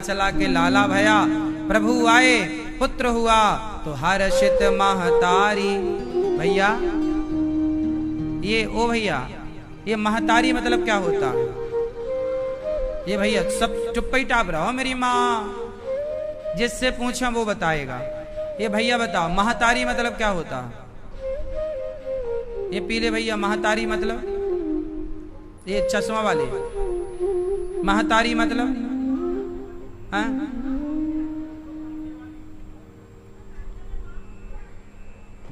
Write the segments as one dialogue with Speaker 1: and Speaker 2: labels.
Speaker 1: चला के लाला भया, प्रभु आए पुत्र हुआ तो हर्षित महतारी। भैया ये महतारी मतलब क्या होता है? ये भैया सब चुप ही टाप रहो, मेरी माँ जिससे पूछा वो बताएगा। ये भैया बताओ महतारी मतलब क्या होता है? ये पीले भैया महतारी मतलब, ये चश्मा वाले महतारी मतलब, हाँ?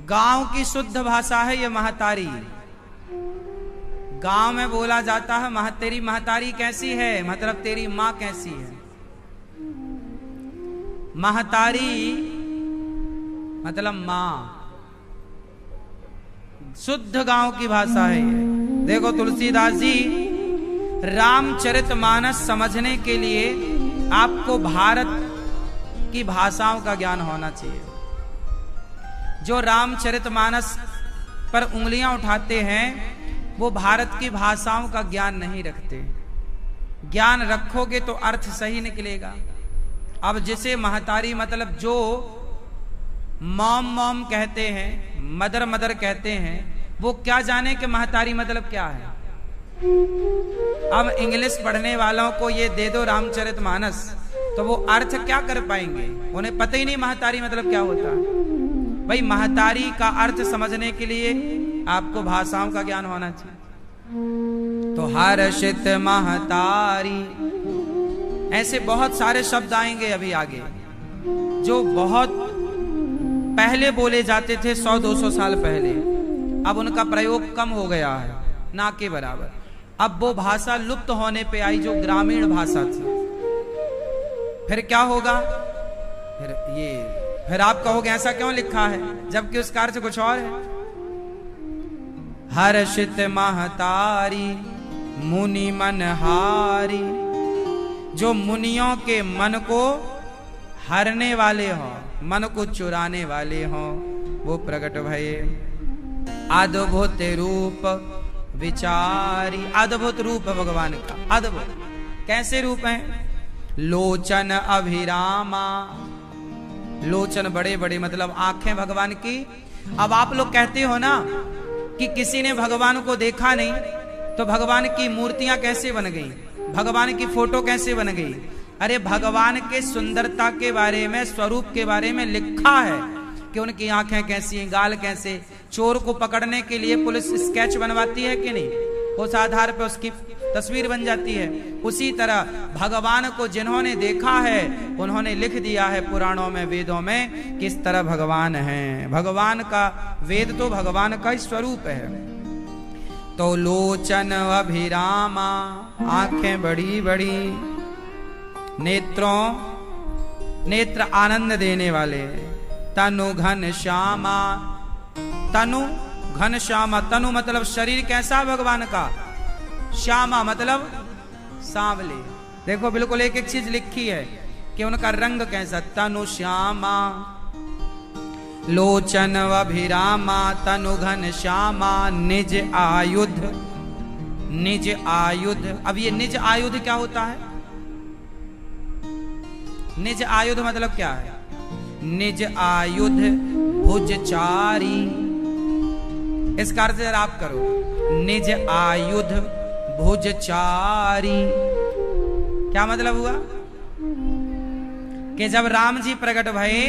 Speaker 1: गांव की शुद्ध भाषा है ये महतारी। गांव में बोला जाता है तेरी महतारी कैसी है, मतलब तेरी माँ कैसी है। महतारी मतलब माँ, शुद्ध गांव की भाषा है ये। देखो तुलसीदास जी, रामचरितमानस समझने के लिए आपको भारत की भाषाओं का ज्ञान होना चाहिए। जो रामचरितमानस पर उंगलियां उठाते हैं वो भारत की भाषाओं का ज्ञान नहीं रखते। ज्ञान रखोगे तो अर्थ सही निकलेगा। अब जिसे महतारी मतलब जो मॉम मॉम कहते हैं, मदर मदर कहते हैं, वो क्या जाने कि महतारी मतलब क्या है। अब इंग्लिश पढ़ने वालों को ये दे दो रामचरितमानस तो वो अर्थ क्या कर पाएंगे, उन्हें पता ही नहीं महतारी मतलब क्या होता है। भाई महतारी का अर्थ समझने के लिए आपको भाषाओं का ज्ञान होना चाहिए। तो हर्षित महतारी, ऐसे बहुत सारे शब्द आएंगे अभी आगे जो बहुत पहले बोले जाते थे, 100-200 साल पहले। अब उनका प्रयोग कम हो गया है, ना के बराबर। अब वो भाषा लुप्त होने पे आई जो ग्रामीण भाषा थी। फिर क्या होगा, फिर आप कहोगे ऐसा क्यों लिखा है, जबकि उसका अर्थ कुछ और है। हर्षित महतारी मुनि मनहारी, जो मुनियों के मन को हरने वाले हो, मन को चुराने वाले हो, वो प्रकट भये। अद्भुत रूप विचारी, अद्भुत रूप भगवान का, अद्भुत कैसे रूप है। लोचन अभिरामा, लोचन बड़े बड़े मतलब आंखें भगवान की। अब आप लोग कहते हो ना कि किसी ने भगवान को देखा नहीं, तो भगवान की मूर्तियां कैसे बन गई, भगवान की फोटो कैसे बन गई। अरे भगवान के सुंदरता के बारे में, स्वरूप के बारे में लिखा है कि उनकी आंखें कैसी हैं, गाल कैसे। चोर को पकड़ने के लिए पुलिस स्केच बनवाती है कि नहीं, उस आधार पर उसकी तस्वीर बन जाती है। उसी तरह भगवान को जिन्होंने देखा है उन्होंने लिख दिया है पुराणों में, वेदों में, किस तरह भगवान है। भगवान का वेद तो भगवान का ही स्वरूप है। तो लोचन अभिरामा, आंखें बड़ी बड़ी, नेत्र आनंद देने वाले। तनु घन श्यामा, तनु घन श्यामा, तनु मतलब शरीर कैसा भगवान का, श्यामा मतलब सांवले। देखो बिल्कुल एक एक चीज लिखी है कि उनका रंग कैसा। तनु श्यामा, लोचन अभिरामा, तनु घन श्यामा, निज आयुध, निज आयुध। अब ये निज आयुध क्या होता है, निज आयुध मतलब क्या है। निज आयुध भुजचारी, इसका अर्थ जरा आप करो। निज आयुध भुजचारी क्या मतलब हुआ कि जब राम जी प्रकट भये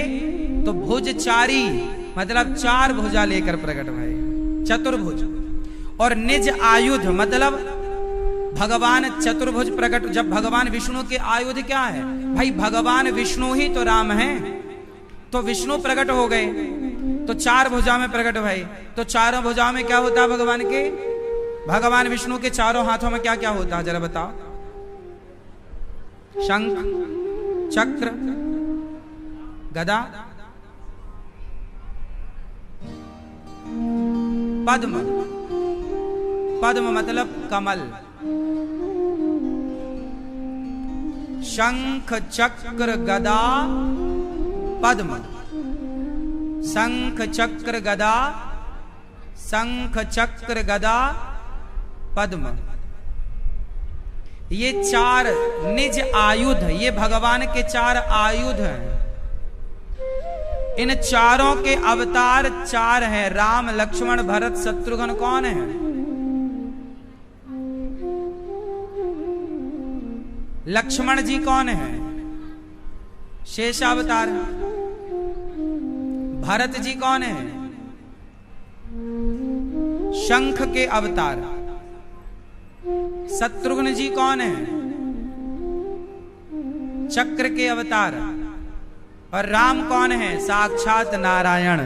Speaker 1: तो भुजचारी मतलब चार भुजा लेकर प्रकट भये, चतुर्भुज। और निज आयुध मतलब भगवान चतुर्भुज प्रकट। जब भगवान विष्णु के आयुध क्या है भाई, भगवान विष्णु ही तो राम है, तो विष्णु प्रकट हो गए तो चार भुजा में प्रकट भये। तो चारों भुजाओं में क्या होता है भगवान के, भगवान विष्णु के चारों हाथों में क्या क्या होता है जरा बताओ। शंख, चक्र, गदा, पद्म। पद्म मतलब कमल। शंख चक्र गदा पद्म, शंख चक्र गदा, शंख चक्र गदा पद्म। ये चार निज आयुध, ये भगवान के चार आयुध हैं। इन चारों के अवतार चार हैं, राम लक्ष्मण भरत शत्रुघ्न। कौन है? लक्ष्मण जी कौन है? शेषावतार। भरत जी कौन है? शंख के अवतार। शत्रुघ्न जी कौन है? चक्र के अवतार। और राम कौन है? साक्षात नारायण।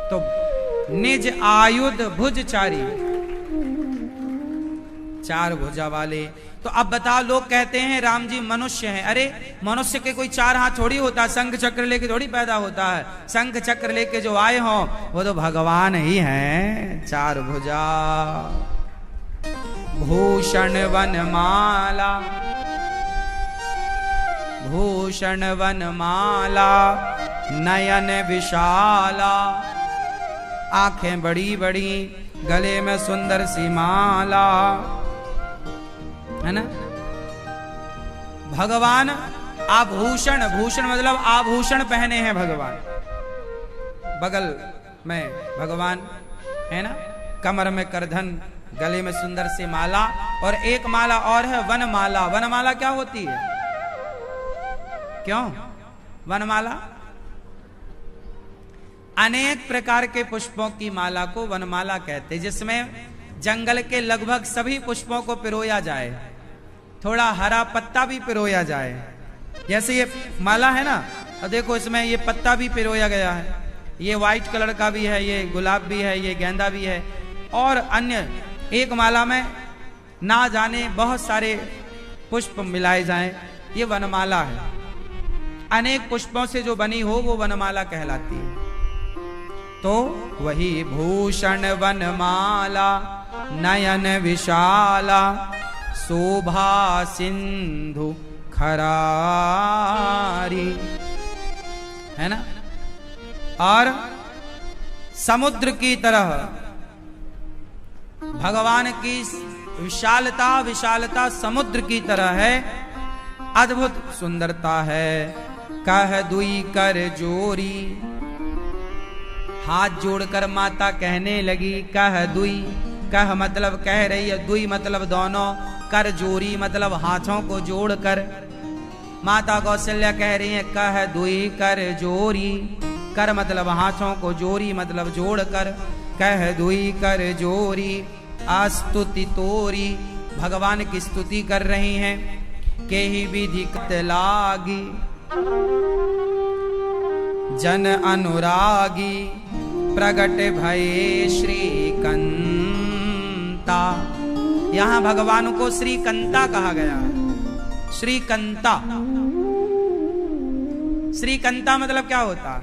Speaker 1: तो निज आयुध भुजचारी, चार भुजा वाले। तो अब बताओ, लोग कहते हैं राम जी मनुष्य हैं। अरे मनुष्य के कोई चार हाथ थोड़ी होता है, शंख चक्र लेके थोड़ी पैदा होता है। शंख चक्र लेके जो आए हो वो तो भगवान ही हैं, चार भुजा। भूषण वनमाला, भूषण वनमाला, नयन विशाला, आंखें बड़ी बड़ी, गले में सुंदर सी माला, है ना। भगवान आभूषण, भूषण मतलब आभूषण पहने हैं भगवान। बगल में भगवान है ना, कमर में करधन, गले में सुंदर सी माला, और एक माला और है वनमाला। वनमाला क्या होती है? क्यों वनमाला? अनेक प्रकार के पुष्पों की माला को वनमाला कहते हैं, जिसमें जंगल के लगभग सभी पुष्पों को पिरोया जाए, थोड़ा हरा पत्ता भी पिरोया जाए। जैसे ये माला है ना, और देखो इसमें ये पत्ता भी पिरोया गया है, ये व्हाइट कलर का भी है, ये गुलाब भी है, ये गेंदा भी है, और अन्य एक माला में ना जाने बहुत सारे पुष्प मिलाए जाएं, ये वनमाला है। अनेक पुष्पों से जो बनी हो वो वनमाला कहलाती है। तो वही भूषण वनमाला, नयन विशाला, शोभा सिंधु खरारी, है ना। और समुद्र की तरह भगवान की विशालता, विशालता समुद्र की तरह है, अद्भुत सुंदरता है। कह दुई कर जोरी, हाथ जोड़कर माता कहने लगी, कह दुई, कह मतलब कह रही है, दुई मतलब दोनों, कर जोरी मतलब हाथों को जोड़कर। माता कौशल्या कह रही है, कह दुई कर जोरी, कर मतलब हाथों को, जोरी मतलब जोड़कर, कह दुई कर जोरी, आस्तुति तोरी, भगवान की स्तुति कर रही हैं। के ही विधि लागी, जन अनुरागी, प्रगट भये श्रीकंता। यहां भगवान को श्रीकंता कहा गया है। श्रीकंता, श्रीकंता मतलब क्या होता?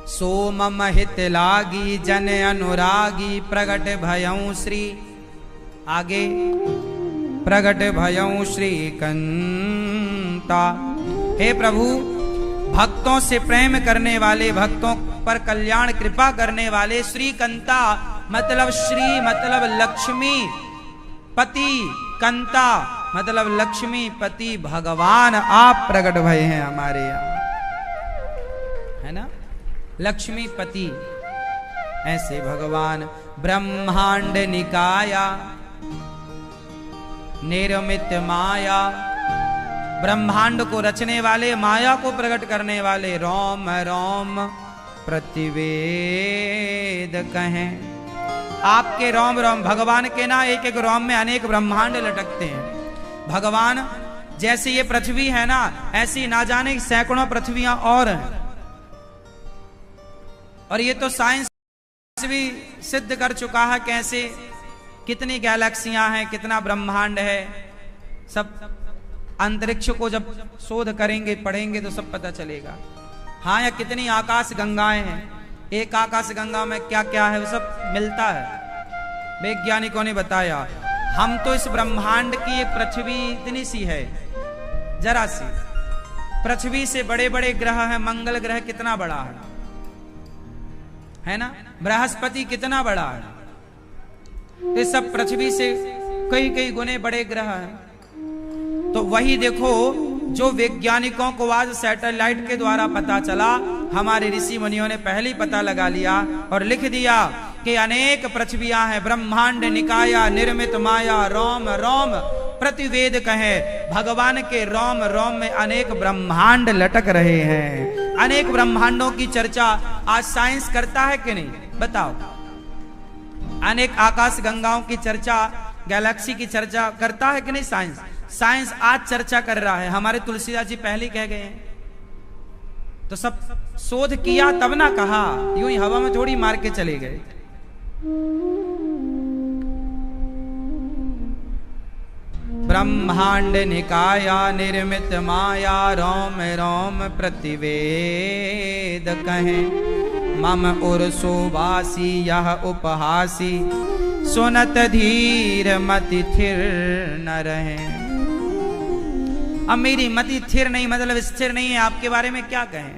Speaker 1: सोम महित लागी, जन अनुरागी, प्रगट भयं श्री, आगे प्रगट भयं श्रीकंता। हे प्रभु, भक्तों से प्रेम करने वाले, भक्तों पर कल्याण कृपा करने वाले, श्रीकंता मतलब श्री मतलब लक्ष्मी पति, कंता मतलब लक्ष्मी पति भगवान आप प्रकट भय हैं हमारे यहाँ, है ना। लक्ष्मी पति ऐसे भगवान ब्रह्मांड निकाया, निर्मित माया, ब्रह्मांड को रचने वाले, माया को प्रकट करने वाले, रोम रोम प्रतिवेद कहें। आपके रोम रोम, भगवान के ना एक एक रोम में अनेक ब्रह्मांड लटकते हैं। भगवान जैसे ये पृथ्वी है ना, ऐसी ना जाने सैकड़ों पृथ्वियां और हैं। और ये तो साइंस भी सिद्ध कर चुका है कैसे, कितनी गैलेक्सियां हैं, कितना ब्रह्मांड है। सब अंतरिक्ष को जब शोध करेंगे, पढ़ेंगे तो सब पता चलेगा। हाँ, या कितनी आकाश गंगाएं हैं, एक आकाश गंगा में क्या क्या है वो सब मिलता है, वैज्ञानिकों ने बताया। हम तो इस ब्रह्मांड की एक पृथ्वी इतनी सी है, जरा सी। पृथ्वी से बड़े बड़े ग्रह हैं, मंगल ग्रह कितना बड़ा है ना, बृहस्पति कितना बड़ा है। तो सब पृथ्वी से कई कई गुने बड़े ग्रह हैं। तो वही देखो जो वैज्ञानिकों को आज सैटेलाइट के द्वारा पता चला, हमारे ऋषि मुनियों ने पहले ही पता लगा लिया और लिख दिया कि अनेक पृथ्वियां हैं, ब्रह्मांड निकाया निर्मित माया रोम रोम प्रतिवेद कहे। भगवान के रोम रोम में अनेक ब्रह्मांड लटक रहे हैं। अनेक ब्रह्मांडों की चर्चा आज साइंस करता है कि नहीं, बताओ। अनेक आकाश गंगाओं की चर्चा, गैलेक्सी की चर्चा करता है कि नहीं साइंस। साइंस आज चर्चा कर रहा है। हमारे तुलसीदास जी पहले ही कह गए हैं, तो सब शोध किया तब ना कहा, यूं ही हवा में थोड़ी मार के चले गए। ब्रह्मांड निकाया निर्मित माया रोम रोम प्रतिवेद कहें। मम उर सुवासी यह उपहासी सुनत धीर मति थिर न रहे। अब मेरी मति थिर नहीं, मतलब स्थिर नहीं है, आपके बारे में क्या कहें।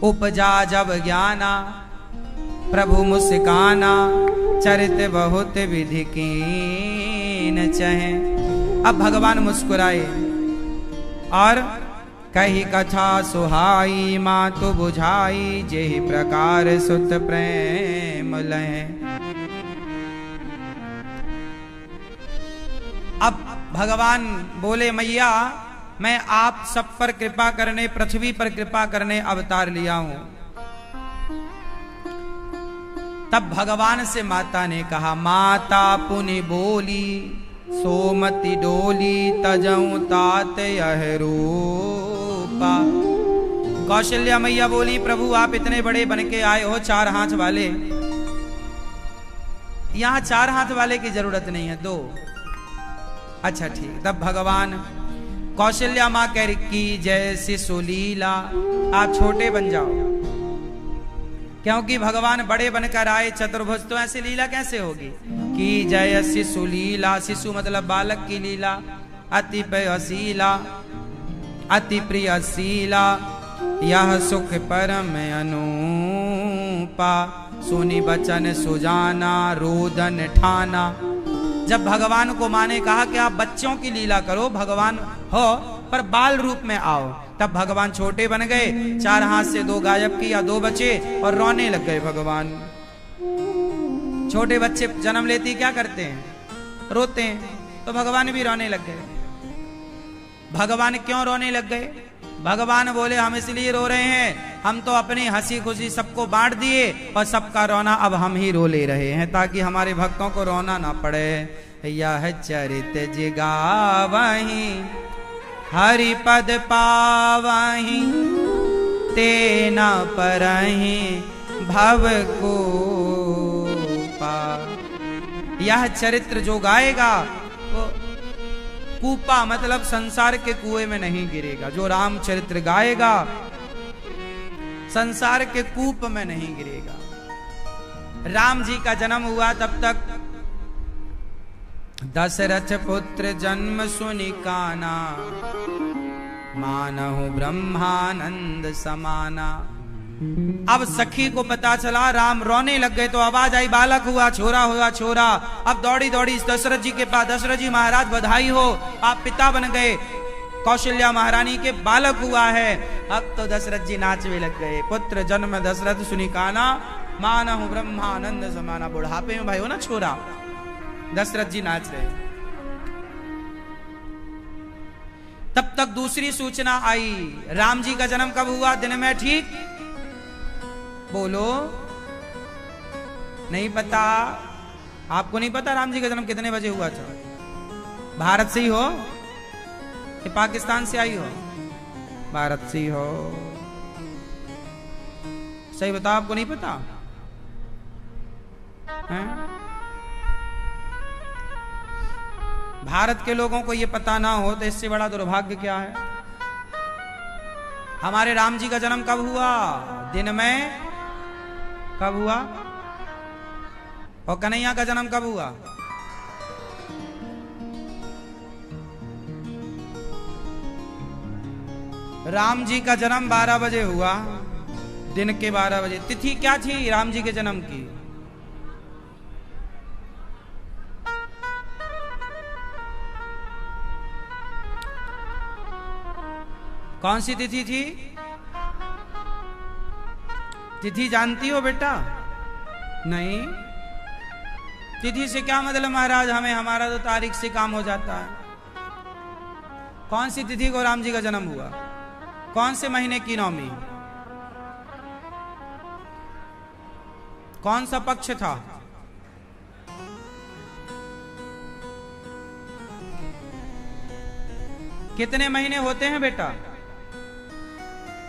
Speaker 1: उपजा जब ज्ञाना प्रभु मुस्काना चरित बहुत विधि कीन चहे। अब भगवान मुस्कुराए और कही कथा सुहाई मातु बुझाई जेहि प्रकार सुत प्रेम लहे। अब भगवान बोले मैया मैं आप सब पर कृपा करने, पृथ्वी पर कृपा करने अवतार लिया हूं। तब भगवान से माता ने कहा, माता पुनि बोली सोमति डोली तजऊ तात यह रूपा। कौशल्या मैया बोली प्रभु आप इतने बड़े बन के आए हो, 4 हाथ वाले। यहां 4 हाथ वाले की जरूरत नहीं है, 2। अच्छा ठीक। तब भगवान कौशल्या मां कह की जैसी सुलीला, आप छोटे बन जाओ, क्योंकि भगवान बड़े बनकर आए चतुर्भुज, तो ऐसी लीला कैसे होगी। की जय शिशु लीला, शिशु मतलब बालक की लीला। अति प्रियशीला, अति प्रियशीला यह सुख परम अनुपा। सुनी बचन सुजाना रोदन ठाना। जब भगवान को माँ ने कहा कि आप बच्चों की लीला करो, भगवान हो पर बाल रूप में आओ, तब भगवान छोटे बन गए, 4 हाथ से 2 गायब किया, 2 बचे और रोने लग गए भगवान। छोटे बच्चे जन्म लेते ही क्या करते हैं, रोते हैं, तो भगवान भी रोने लग गए। भगवान क्यों रोने लग गए। भगवान बोले हम इसलिए रो रहे हैं, हम तो अपनी हंसी खुशी सबको बांट दिए और सबका रोना अब हम ही रो ले रहे हैं, ताकि हमारे भक्तों को रोना ना पड़े। यह चरित जिगावहीं हरि पद पावहीं तेना परहीं भव को पा। यह चरित्र जो गाएगा वो कूपा मतलब संसार के कुएं में नहीं गिरेगा। जो राम चरित्र गाएगा संसार के कूप में नहीं गिरेगा। राम जी का जन्म हुआ तब तक दशरथ पुत्र जन्म सुनि काना मानहु ब्रह्मानंद समाना। अब सखी को पता चला, राम रोने लग गए तो आवाज आई बालक हुआ, छोरा हुआ, छोरा। अब दौड़ी दौड़ी दशरथ जी के पास, दशरथ जी महाराज बधाई हो, आप पिता बन गए, कौशल्या महारानी के बालक हुआ है। अब तो दशरथ जी नाचने लग गए। पुत्र जन्म दशरथ सुनि काना मानहु ब्रह्मानंद समाना। बुढ़ापे में भाई हो ना छोरा, दशरथ जी नाच रहे। तब तक दूसरी सूचना आई, राम जी का जन्म कब हुआ, दिन में, ठीक बोलो। नहीं पता, आपको नहीं पता राम जी का जन्म कितने बजे हुआ था। भारत से ही हो कि पाकिस्तान से आई हो, भारत से ही हो, सही बताओ, आपको नहीं पता है? भारत के लोगों को यह पता ना हो तो इससे बड़ा दुर्भाग्य क्या है। हमारे राम जी का जन्म कब हुआ, दिन में कब हुआ, और कन्हैया का जन्म कब हुआ। राम जी का जन्म 12 बजे हुआ, दिन के 12 बजे। तिथि क्या थी राम जी के जन्म की, कौन सी तिथि थी? तिथि जानती हो बेटा? नहीं। तिथि से क्या मतलब महाराज, हमें हमारा तो तारीख से काम हो जाता है। कौन सी तिथि को राम जी का जन्म हुआ? कौन से महीने की नवमी? कौन सा पक्ष था? कितने महीने होते हैं बेटा?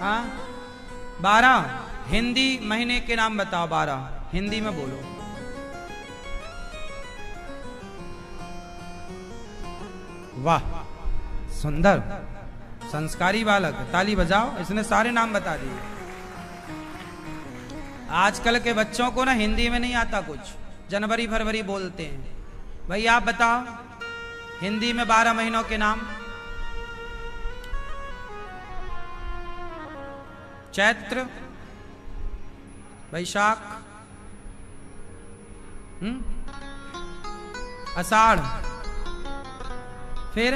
Speaker 1: हाँ 12। हिंदी महीने के नाम बताओ 12, हिंदी में बोलो। वाह सुंदर, संस्कारी बालक, ताली बजाओ, इसने सारे नाम बता दिए। आजकल के बच्चों को ना हिंदी में नहीं आता कुछ, जनवरी फरवरी बोलते हैं। भाई आप बताओ हिंदी में 12 महीनों के नाम। चैत्र, वैशाख, आषाढ़, फिर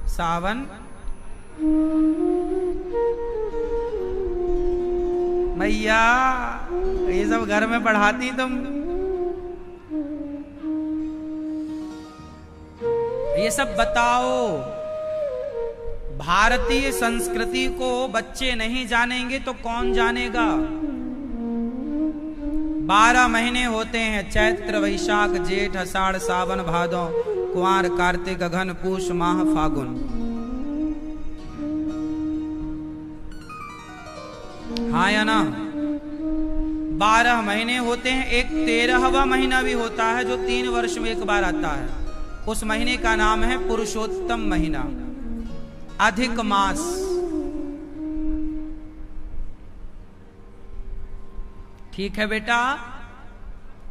Speaker 1: सावन, भैया ये सब घर में पढ़ाती तुम? ये सब बताओ। भारतीय संस्कृति को बच्चे नहीं जानेंगे तो कौन जानेगा? 12 महीने होते हैं, चैत्र वैशाख जेठ आषाढ़ सावन भादो कुंवर कार्तिक अघन पूष माह फागुन। हाँ या ना? 12 महीने होते हैं। एक 13वां महीना भी होता है जो 3 वर्ष में एक बार आता है। उस महीने का नाम है पुरुषोत्तम महीना, अधिक मास। ठीक है बेटा,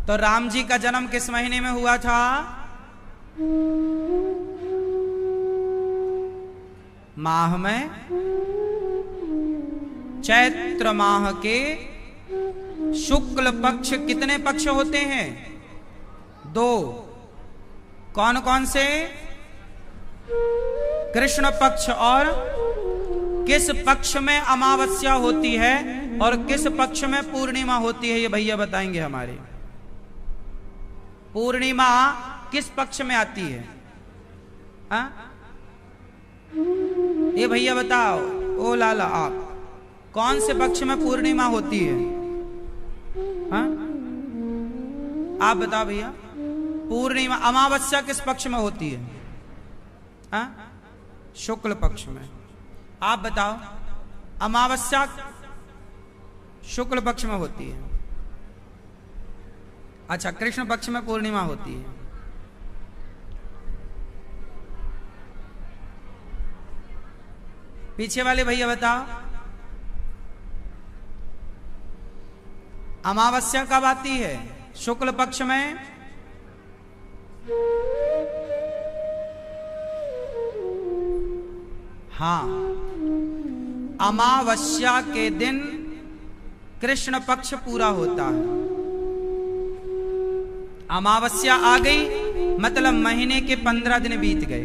Speaker 1: तो राम जी का जन्म किस महीने में हुआ था? माह में, चैत्र माह के शुक्ल पक्ष। कितने पक्ष होते हैं? 2। कौन कौन से? कृष्ण पक्ष। और किस पक्ष में अमावस्या होती है और किस पक्ष में पूर्णिमा होती है, ये भैया बताएंगे हमारे। पूर्णिमा किस पक्ष में आती है? हाँ? ये भैया बताओ। ओ लाला, आप कौन से पक्ष में पूर्णिमा होती है? हाँ? आप बताओ भैया। पूर्णिमा, अमावस्या किस पक्ष में होती है? हाँ? शुक्ल पक्ष में। आप बताओ। अमावस्या शुक्ल पक्ष में होती है। अच्छा, कृष्ण पक्ष में पूर्णिमा होती है। पीछे वाले भैया बताओ। अमावस्या कब आती है? शुक्ल पक्ष में। हाँ, अमावस्या के दिन कृष्ण पक्ष पूरा होता है। अमावस्या आ गई मतलब महीने के 15 दिन बीत गए।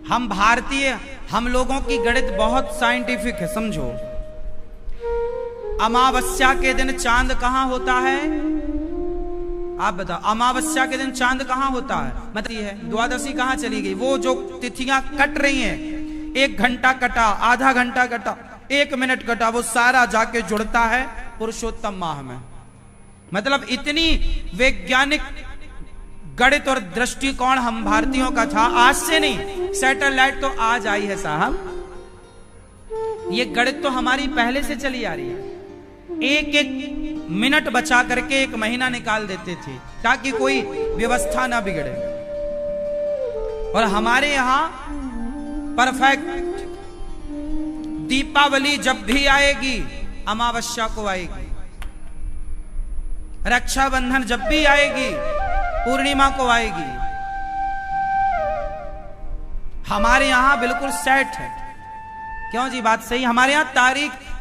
Speaker 1: हम भारतीय, हम लोगों की गणित बहुत साइंटिफिक है, समझो। अमावस्या के दिन चांद कहां होता है? आप बताओ। अमावस्या के दिन चांद कहां होता है? मतलब है द्वादशी कहां चली गई? वो जो तिथियां कट रही हैं, 1 घंटा कटा, आधा घंटा कटा, 1 मिनट कटा, वो सारा जाके जुड़ता है पुरुषोत्तम माह में। मतलब इतनी वैज्ञानिक गणित और दृष्टिकोण हम भारतीयों का था। आज से नहीं, सैटेलाइट तो आज आई है साहब। ये गणित तो हमारी पहले से चली आ रही है। 1-1 मिनट बचा करके 1 महीना निकाल देते थे ताकि कोई व्यवस्था ना बिगड़े। और हमारे यहां परफेक्ट। दीपावली जब भी आएगी अमावस्या को आएगी। रक्षाबंधन जब भी आएगी पूर्णिमा को आएगी। हमारे यहां बिल्कुल सेट है। क्यों जी? बात सही। हमारे यहां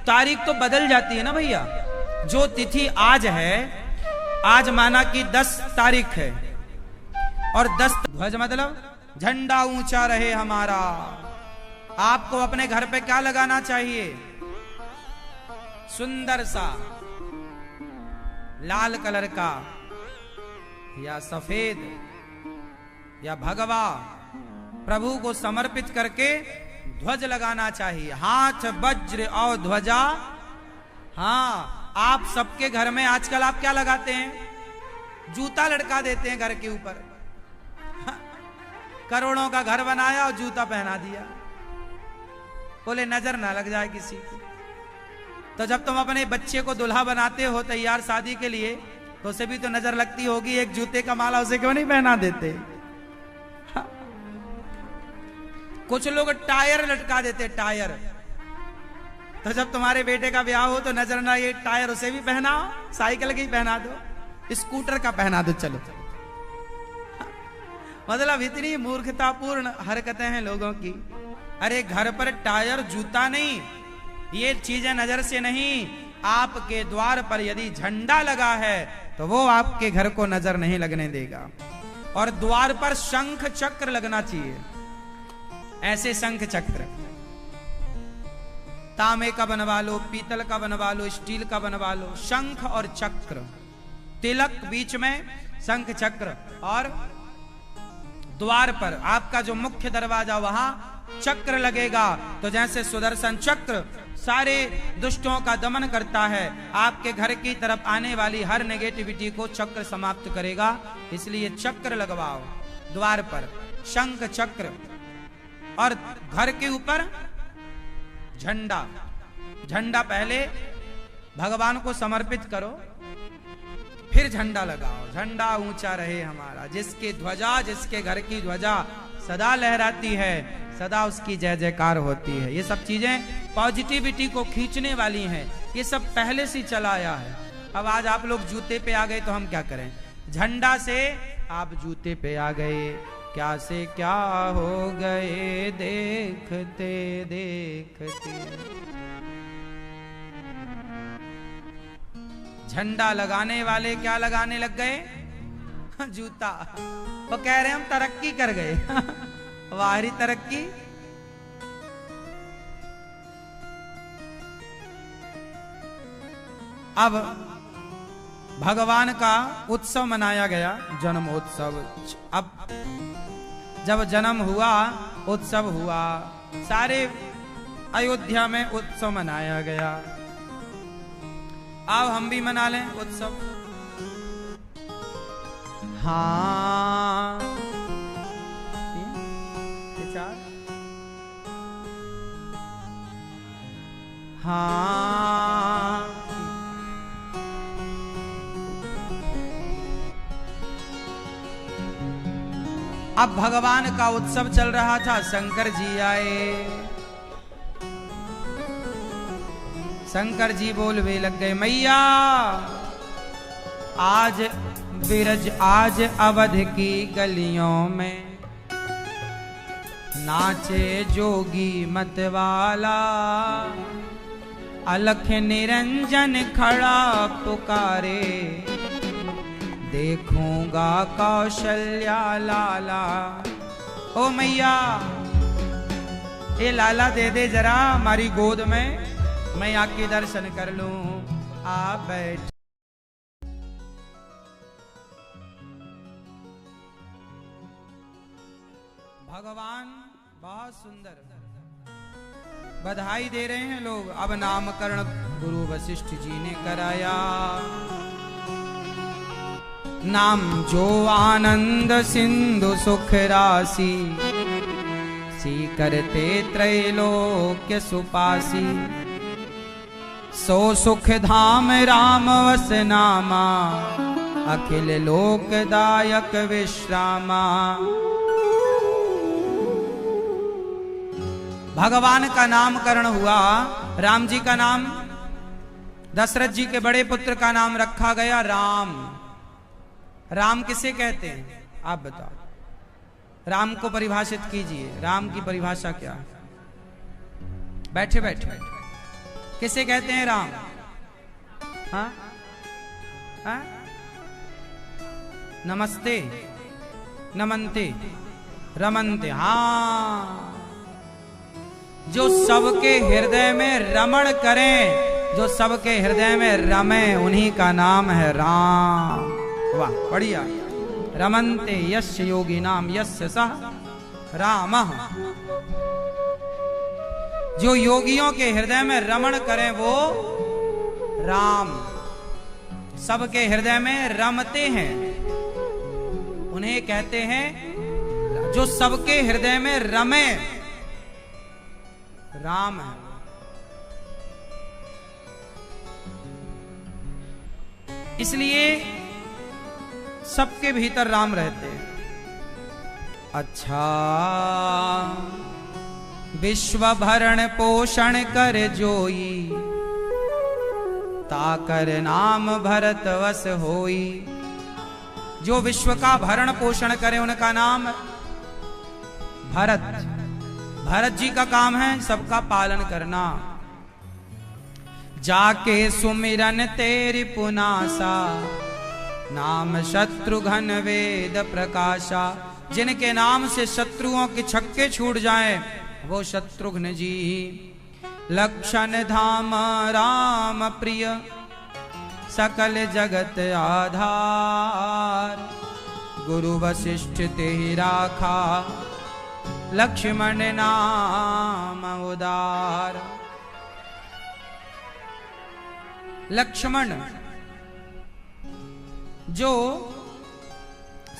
Speaker 1: तारीख तो बदल जाती है ना भैया। जो तिथि आज है, आज माना कि 10 तारीख है और 10 ध्वज मतलब झंडा ऊंचा रहे हमारा। आपको अपने घर पे क्या लगाना चाहिए? सुंदर सा लाल कलर का या सफेद या भगवा प्रभु को समर्पित करके ध्वज लगाना चाहिए। हाथ वज्र और ध्वजा। हाँ, आप सबके घर में आजकल आप क्या लगाते हैं? जूता लटका देते हैं घर के ऊपर। करोड़ों का घर बनाया और जूता पहना दिया, बोले नजर ना लग जाए किसी की। तो जब तुम अपने बच्चे को दुल्हा बनाते हो तैयार शादी के लिए, तो उसे भी तो नजर लगती होगी, एक जूते का माला उसे क्यों नहीं पहना देते? कुछ लोग टायर लटका देते, टायर। तो जब तुम्हारे बेटे का ब्याह हो तो नजर ना, ये टायर उसे भी पहनाओ, साइकिल की पहना दो, स्कूटर का पहना दो, चलो। मतलब इतनी मूर्खतापूर्ण हरकतें हैं लोगों की। अरे घर पर टायर जूता नहीं, ये चीजें नजर से नहीं। आपके द्वार पर यदि झंडा लगा है तो वो आपके घर को नजर नहीं लगने देगा। और द्वार पर शंख चक्र लगना चाहिए, ऐसे शंख चक्र। तांबे का बनवा लो, पीतल का बनवा लो, स्टील का बनवा लो, शंख और चक्र, तिलक बीच में, शंख चक्र। और द्वार पर आपका जो मुख्य दरवाजा वहां चक्र लगेगा। तो जैसे सुदर्शन चक्र सारे दुष्टों का दमन करता है, आपके घर की तरफ आने वाली हर नेगेटिविटी को चक्र समाप्त करेगा। इसलिए चक्र लगवाओ द्वार पर, शंख चक्र। और घर के ऊपर झंडा। झंडा पहले भगवान को समर्पित करो, फिर झंडा लगाओ। झंडा ऊंचा रहे हमारा। जिसकी ध्वजा, जिसके घर की ध्वजा सदा लहराती है, सदा उसकी जय जयकार होती है। ये सब चीजें पॉजिटिविटी को खींचने वाली हैं। ये सब पहले से चला आया है। अब आज आप लोग जूते पे आ गए तो हम क्या करें? झंडा से आप जूते पे आ गए, क्या से क्या हो गए देखते देखते। झंडा लगाने वाले क्या लगाने लग गए? जूता। वो कह रहे हम तरक्की कर गए। बाहरी तरक्की। अब भगवान का उत्सव मनाया गया, जन्मोत्सव। अब जब जन्म हुआ, उत्सव हुआ, सारे अयोध्या में उत्सव मनाया गया। आओ हम भी मना लें उत्सव। हाँ, हाँ, अब भगवान का उत्सव चल रहा था। शंकर जी आए। शंकर जी बोलवे लग गए, मैया आज बिरज, आज अवध की गलियों में नाचे जोगी मतवाला। अलख निरंजन खड़ा पुकारे, देखूंगा कौशल्या लाला। ओ मैया, ये लाला दे दे जरा हमारी गोद में, मैं आके दर्शन कर लूं। आप बैठ। भगवान बहुत सुंदर बधाई दे रहे हैं लोग। अब नामकरण गुरु वशिष्ठ जी ने कराया। नाम जो आनंद सिंधु सुख राशि, सी करते त्रैलोक्य सुपासी। सो सुख धाम राम वस नामा, अखिल लोकदायक विश्रामा। भगवान का नामकरण हुआ। राम जी का नाम, दशरथ जी के बड़े पुत्र का नाम रखा गया राम। राम किसे कहते हैं आप बताओ? राम को परिभाषित कीजिए। राम की परिभाषा क्या है? बैठे बैठे किसे कहते हैं राम? हाँ? हाँ? नमस्ते, नमन्ते। रमन्ते, हाँ, जो सबके हृदय में रमण करें, जो सबके हृदय में रमे, उन्हीं का नाम है राम। वाह, बढ़िया। रमन्ते यस्य योगी नाम यस्य सह रामः। जो योगियों के हृदय में रमण करें वो राम, सबके हृदय में रमते हैं, उन्हें कहते हैं जो सबके हृदय में रमे, राम है। इसलिए सबके भीतर राम रहते हैं। अच्छा, विश्व भरण पोषण कर जोई, ताकर नाम भरत वस होई। जो विश्व का भरण पोषण करे उनका नाम भरत। भरत जी का काम है सबका पालन करना। जाके सुमिरन तेरी पुनासा, नाम शत्रुघ्न वेद प्रकाशा। जिनके नाम से शत्रुओं के छक्के छूट जाएं वो शत्रुघ्न जी। लक्षण धाम राम प्रिय, सकल जगत आधार। गुरु वशिष्ठ ते राखा, लक्ष्मण नाम उदार। लक्ष्मण जो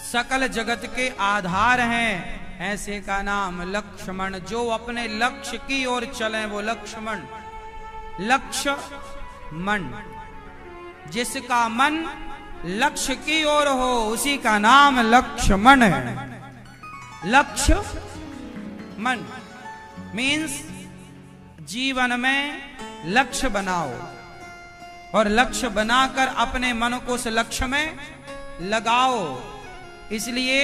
Speaker 1: सकल जगत के आधार हैं, ऐसे का नाम लक्ष्मण। जो अपने लक्ष्य की ओर चले वो लक्ष्मण। लक्ष्य मन, जिसका मन लक्ष्य की ओर हो उसी का नाम लक्ष्मण है। लक्ष्य मन मीन्स जीवन में लक्ष्य बनाओ और लक्ष्य बनाकर अपने मन को उस लक्ष्य में लगाओ। इसलिए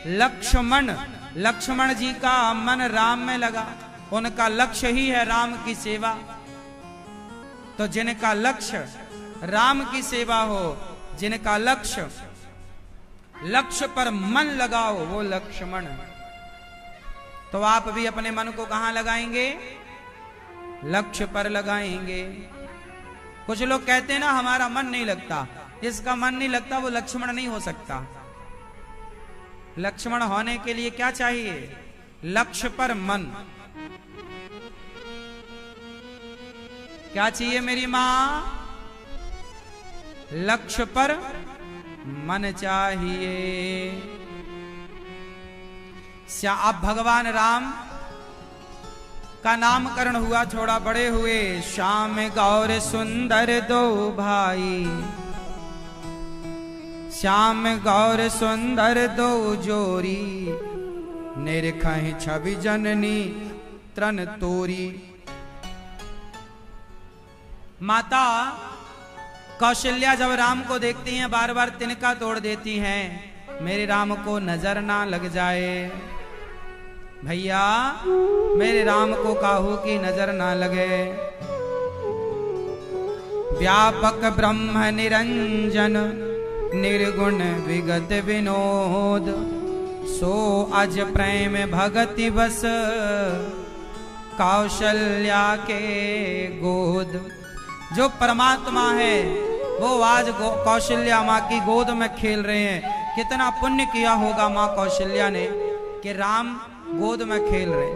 Speaker 1: लक्ष्मण, लक्ष्मण जी का मन राम में लगा, उनका लक्ष्य ही है राम की सेवा। तो जिनका लक्ष्य राम की सेवा हो, जिनका लक्ष्य लक्ष्य पर मन लगाओ वो लक्ष्मण। तो आप भी अपने मन को कहां लगाएंगे? लक्ष्य पर लगाएंगे। कुछ लोग कहते हैं ना हमारा मन नहीं लगता, जिसका मन नहीं लगता वो लक्ष्मण नहीं हो सकता। लक्ष्मण होने के लिए क्या चाहिए? लक्ष्य पर मन। क्या चाहिए मेरी मां? लक्ष्य पर मन चाहिए। अब भगवान राम का नामकरण हुआ, थोड़ा बड़े हुए। श्याम गौर सुंदर दो भाई, श्याम गौर सुंदर दो जोरी। निरखहि छवि जननी त्रन तोरी। माता कौशल्या जब राम को देखती हैं बार बार तिनका तोड़ देती हैं, मेरे राम को नजर ना लग जाए। भैया मेरे राम को काहू की नजर ना लगे। व्यापक ब्रह्म निरंजन, निर्गुण विगत विनोद। सो अज प्रेम भगति बस, कौशल्या के गोद। जो परमात्मा है वो आज कौशल्या माँ की गोद में खेल रहे हैं। कितना पुण्य किया होगा माँ कौशल्या ने कि राम गोद में खेल रहे।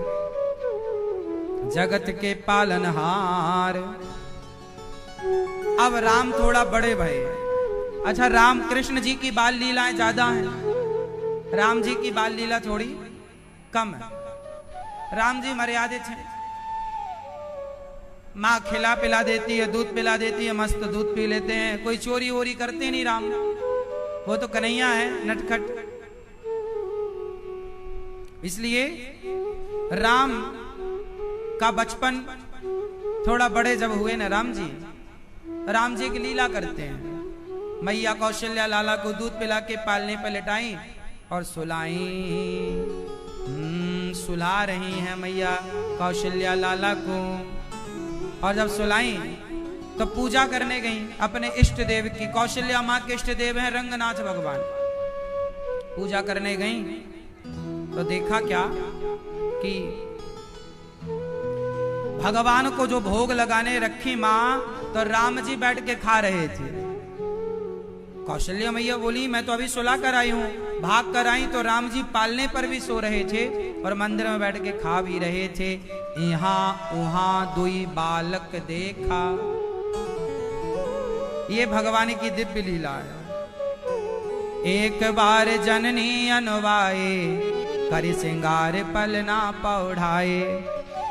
Speaker 1: जगत के पालनहार। अब राम थोड़ा बड़े भय। अच्छा, राम कृष्ण जी की बाल लीलाएं ज्यादा हैं, राम जी की बाल लीला थोड़ी कम है। राम जी मर्यादित हैं। माँ खिला पिला देती है, दूध पिला देती है, मस्त दूध पी लेते हैं। कोई चोरी वोरी करते नहीं राम, वो तो कन्हैया है नटखट। इसलिए राम का बचपन थोड़ा बड़े जब हुए ना राम जी की लीला करते हैं। मैया कौशल्या लाला को दूध पिला के पालने पर लिटाई और सुलाई। सुला रही हैं मैया कौशल्या लाला को। और जब सुलाई तो पूजा करने गई अपने इष्ट देव की। कौशल्या माँ के इष्ट देव हैं रंगनाथ भगवान। पूजा करने गई तो देखा क्या कि भगवान को जो भोग लगाने रखी मां, तो राम जी बैठ के खा रहे थे। कौशल्या मैया बोली मैं तो अभी सुला कर आई हूं, भाग कर आई, तो राम जी पालने पर भी सो रहे थे और मंदिर में बैठ के खा भी रहे थे। यहाँ उहाँ दुई बालक देखा, ये भगवान की दिव्य लीला है। एक बार जननी अनुवाए, कर सिंगार पलना पौढ़ाए,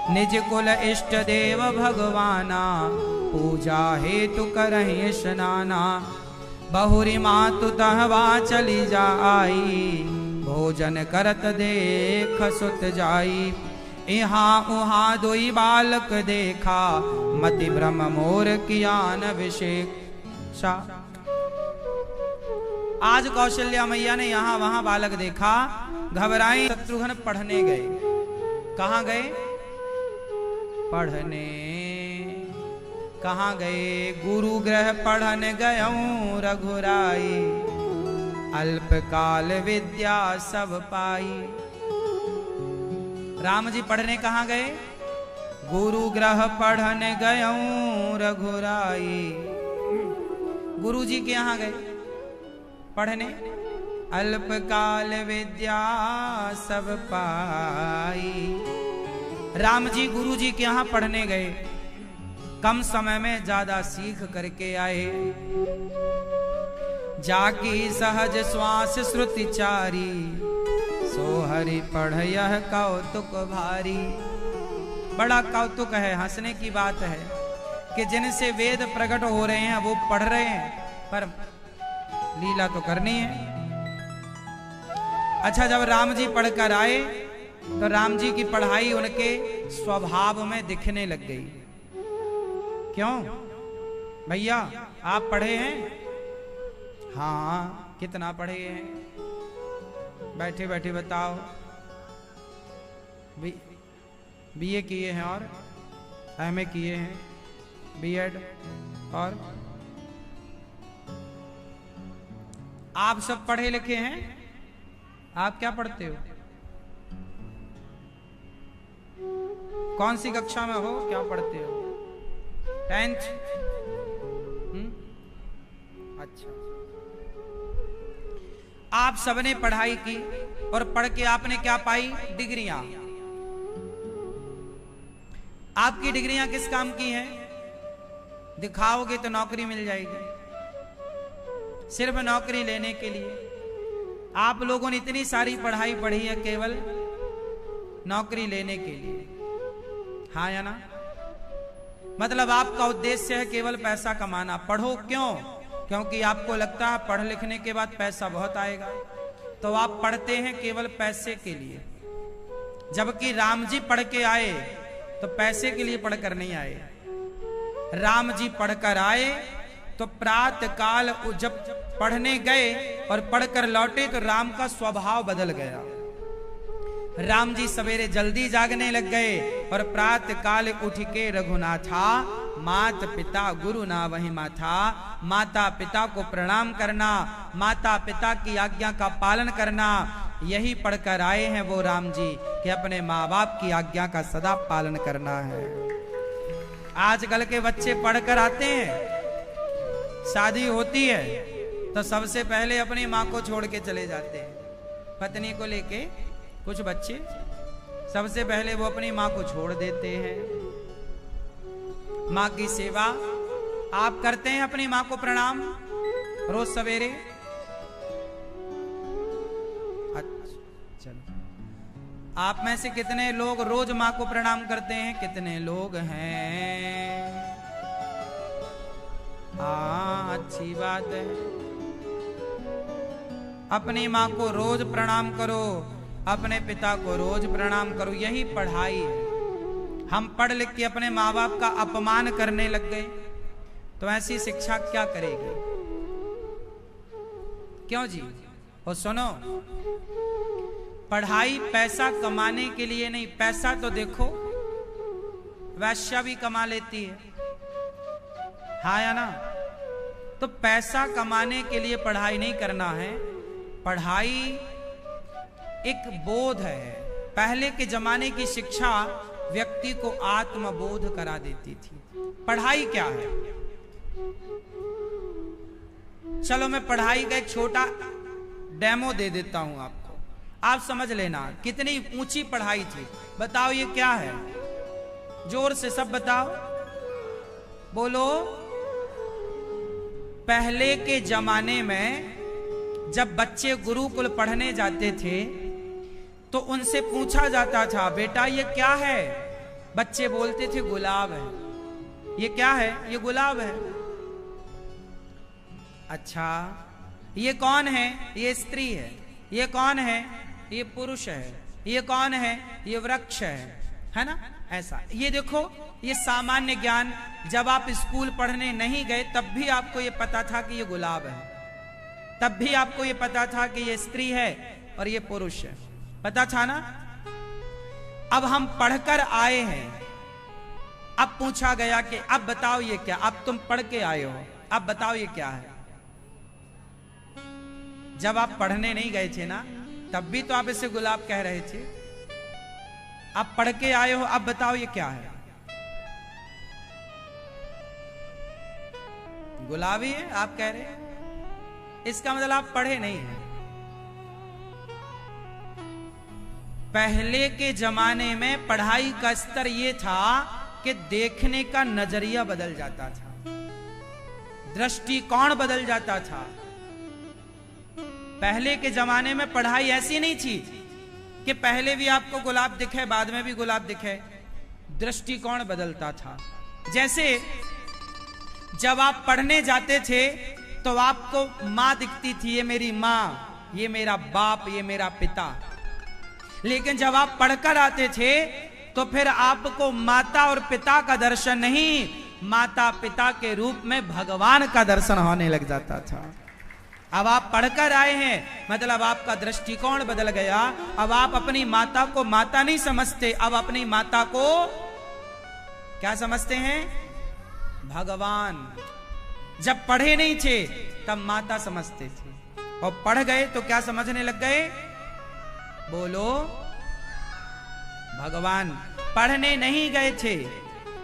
Speaker 1: निज कुल इष्ट देव भगवाना, पूजा हेतु करहि स्नाना। बहुरी मातु तहवा चली जाई, भोजन करत देख सुत जाई। यहाँ उहाँ दुई बालक देखा, मति भ्रम मोर कियान अभिषेक। आज कौशल्या मैया ने यहाँ वहां बालक देखा, घबराई। शत्रुघ्न पढ़ने गए। कहाँ गए? पढ़ने। कहाँ गए? गुरु गृह पढ़न गयऊं रघुराई, अल्पकाल विद्या सब पाई। राम जी पढ़ने कहाँ गए? गुरु गृह पढ़न गयऊं रघुराई। गुरु जी के यहाँ गए पढ़ने, अल्पकाल विद्या सब पाई। राम जी गुरु जी के यहाँ पढ़ने गए, कम समय में ज्यादा सीख करके आए। जाकी सहज श्वास श्रुति चारी, सो हरि पढ़यह कौतुक भारी। बड़ा कौतुक है, हंसने की बात है कि जिनसे वेद प्रकट हो रहे हैं वो पढ़ रहे हैं, पर लीला तो करनी है। अच्छा, जब राम जी पढ़कर आए तो राम जी की पढ़ाई उनके स्वभाव में दिखने लग गई। क्यों भैया, आप पढ़े हैं? हाँ, कितना पढ़े हैं? बैठे बैठे बताओ। बीए किए हैं और एमए किए हैं, बीएड, और आप सब पढ़े लिखे हैं। आप क्या पढ़ते हो? कौन सी कक्षा में हो? क्या पढ़ते हो? 10th? अच्छा, आप सबने पढ़ाई की और पढ़ के आपने क्या पाई? डिग्रियां। आपकी डिग्रियां किस काम की हैं? दिखाओगे तो नौकरी मिल जाएगी, सिर्फ नौकरी लेने के लिए। आप लोगों ने इतनी सारी पढ़ाई पढ़ी है केवल नौकरी लेने के लिए, हाँ या ना? मतलब आपका उद्देश्य है केवल पैसा कमाना। पढ़ो क्यों? क्योंकि आपको लगता है पढ़ लिखने के बाद पैसा बहुत आएगा, तो आप पढ़ते हैं केवल पैसे के लिए। जबकि राम जी पढ़ के आए तो पैसे के लिए पढ़कर नहीं आए। राम जी पढ़कर आए तो प्रातः काल जब पढ़ने गए और पढ़कर लौटे तो राम का स्वभाव बदल गया। राम जी सवेरे जल्दी जागने लग गए और प्रातः काल उठ के रघुनाथा, मात पिता गुरु ना वही माथा। माता पिता को प्रणाम करना, माता पिता की आज्ञा का पालन करना, यही पढ़कर आए हैं वो राम जी कि अपने माँ बाप की आज्ञा का सदा पालन करना है। आजकल के बच्चे पढ़कर आते हैं, शादी होती है तो सबसे पहले अपनी माँ को छोड़ के चले जाते हैं। पत्नी को लेके कुछ बच्चे सबसे पहले वो अपनी माँ को छोड़ देते हैं। माँ की सेवा आप करते हैं? अपनी माँ को प्रणाम रोज सवेरे? अच्छा, चलो, आप में से कितने लोग रोज माँ को प्रणाम करते हैं? कितने लोग हैं? हाँ, अच्छी बात है। अपनी माँ को रोज प्रणाम करो, अपने पिता को रोज प्रणाम करो, यही पढ़ाई है। हम पढ़ लिख के अपने माँ बाप का अपमान करने लग गए तो ऐसी शिक्षा क्या करेगी? क्यों जी? और सुनो, पढ़ाई पैसा कमाने के लिए नहीं। पैसा तो देखो वैश्या भी कमा लेती है, हाँ या ना? तो पैसा कमाने के लिए पढ़ाई नहीं करना है। पढ़ाई एक बोध है। पहले के जमाने की शिक्षा व्यक्ति को आत्मबोध करा देती थी। पढ़ाई क्या है? चलो मैं पढ़ाई का एक छोटा डेमो दे देता हूं आपको, आप समझ लेना कितनी ऊंची पढ़ाई थी। बताओ ये क्या है? जोर से सब बताओ, बोलो। पहले के जमाने में जब बच्चे गुरुकुल पढ़ने जाते थे तो उनसे पूछा जाता था, बेटा ये क्या है? बच्चे बोलते थे गुलाब है। ये क्या है? ये गुलाब है। अच्छा, ये कौन है? ये स्त्री है। ये कौन है? ये पुरुष है। ये कौन है? ये वृक्ष है ना? ऐसा ये देखो, ये सामान्य ज्ञान जब आप स्कूल पढ़ने नहीं गए तब भी आपको ये पता था कि ये गुलाब है, तब भी आपको ये पता था कि ये स्त्री है और ये पुरुष है, पता था ना? अब हम पढ़कर आए हैं, अब पूछा गया कि अब बताओ ये क्या? अब तुम पढ़ के आए हो, अब बताओ ये क्या है? जब आप पढ़ने नहीं गए थे ना तब भी तो आप इसे गुलाब कह रहे थे। आप पढ़ के आए हो, अब बताओ ये क्या है? गुलाबी है आप कह रहे हैं, इसका मतलब आप पढ़े नहीं हैं। पहले के जमाने में पढ़ाई का स्तर यह था कि देखने का नजरिया बदल जाता था, दृष्टिकोण बदल जाता था। पहले के जमाने में पढ़ाई ऐसी नहीं थी कि पहले भी आपको गुलाब दिखे बाद में भी गुलाब दिखे, दृष्टिकोण बदलता था। जैसे जब आप पढ़ने जाते थे तो आपको मां दिखती थी, ये मेरी मां, ये मेरा बाप, ये मेरा पिता। लेकिन जब आप पढ़कर आते थे तो फिर आपको माता और पिता का दर्शन नहीं, माता पिता के रूप में भगवान का दर्शन होने लग जाता था। अब आप पढ़कर आए हैं मतलब आपका दृष्टिकोण बदल गया। अब आप अपनी माता को माता नहीं समझते, अब अपनी माता को क्या समझते हैं? भगवान। जब पढ़े नहीं थे तब माता समझते थे, और पढ़ गए तो क्या समझने लग गए? बोलो, भगवान। पढ़ने नहीं गए थे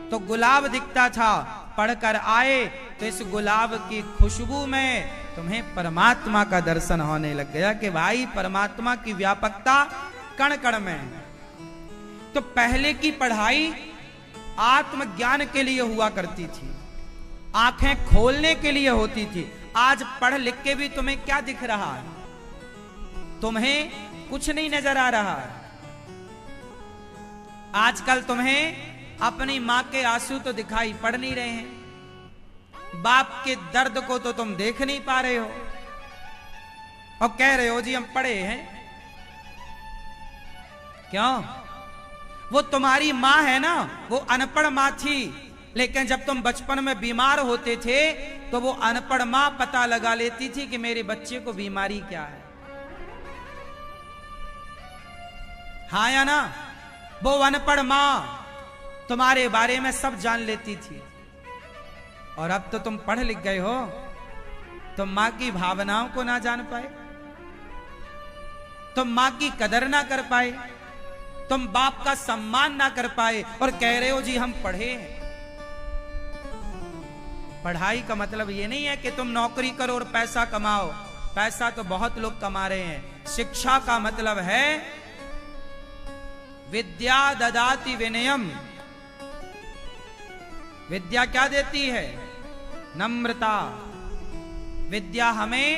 Speaker 1: तो गुलाब दिखता था, पढ़कर आए तो इस गुलाब की खुशबू में तुम्हें परमात्मा का दर्शन होने लग गया कि भाई परमात्मा की व्यापकता कण कण में है। तो पहले की पढ़ाई आत्मज्ञान के लिए हुआ करती थी, आंखें खोलने के लिए होती थी। आज पढ़ लिख के भी तुम्हें क्या दिख रहा है? तुम्हें कुछ नहीं नजर आ रहा है। आजकल तुम्हें अपनी मां के आंसू तो दिखाई पड़ नहीं रहे हैं, बाप के दर्द को तो तुम देख नहीं पा रहे हो, और कह रहे हो जी हम पढ़े हैं। क्यों? वो तुम्हारी मां है ना, वो अनपढ़ मां थी, लेकिन जब तुम बचपन में बीमार होते थे तो वो अनपढ़ मां पता लगा लेती थी कि मेरे बच्चे को बीमारी क्या है। हाँ या ना? वो अनपढ़ मां तुम्हारे बारे में सब जान लेती थी। और अब तो तुम पढ़ लिख गए हो, तुम मां की भावनाओं को ना जान पाए, तुम मां की कदर ना कर पाए, तुम बाप का सम्मान ना कर पाए, और कह रहे हो जी हम पढ़े हैं। पढ़ाई का मतलब ये नहीं है कि तुम नौकरी करो और पैसा कमाओ, पैसा तो बहुत लोग कमा रहे हैं। शिक्षा का मतलब है विद्या ददाति विनयम। विद्या क्या देती है? नम्रता। विद्या हमें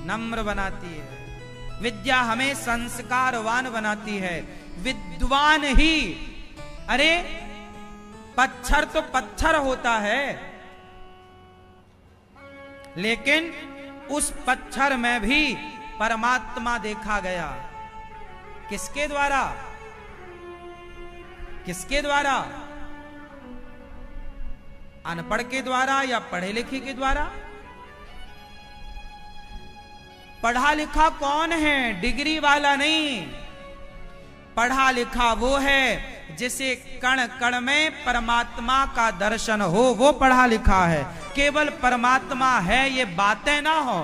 Speaker 1: नम्र बनाती है, विद्या हमें संस्कारवान बनाती है। विद्वान ही, अरे पत्थर तो पत्थर होता है, लेकिन उस पत्थर में भी परमात्मा देखा गया। किसके द्वारा? किसके द्वारा? अनपढ़ के द्वारा या पढ़े लिखे के द्वारा? पढ़ा लिखा कौन है? डिग्री वाला नहीं। पढ़ा लिखा वो है जिसे कण कण में परमात्मा का दर्शन हो, वो पढ़ा लिखा है। केवल परमात्मा है ये बातें ना हो,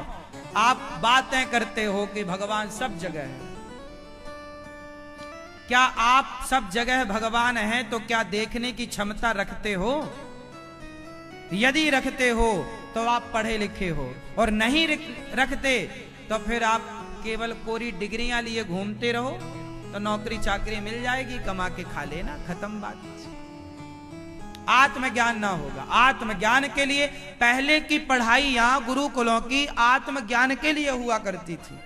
Speaker 1: आप बातें करते हो कि भगवान सब जगह है, क्या आप सब जगह भगवान हैं तो क्या देखने की क्षमता रखते हो? यदि रखते हो तो आप पढ़े लिखे हो, और नहीं रखते तो फिर आप केवल कोरी डिग्रियां लिए घूमते रहो तो नौकरी चाकरी मिल जाएगी, कमा के खा लेना, खत्म बात। आत्मज्ञान ना होगा। आत्मज्ञान के लिए पहले की पढ़ाई यहां गुरुकुलों की आत्मज्ञान के लिए हुआ करती थी,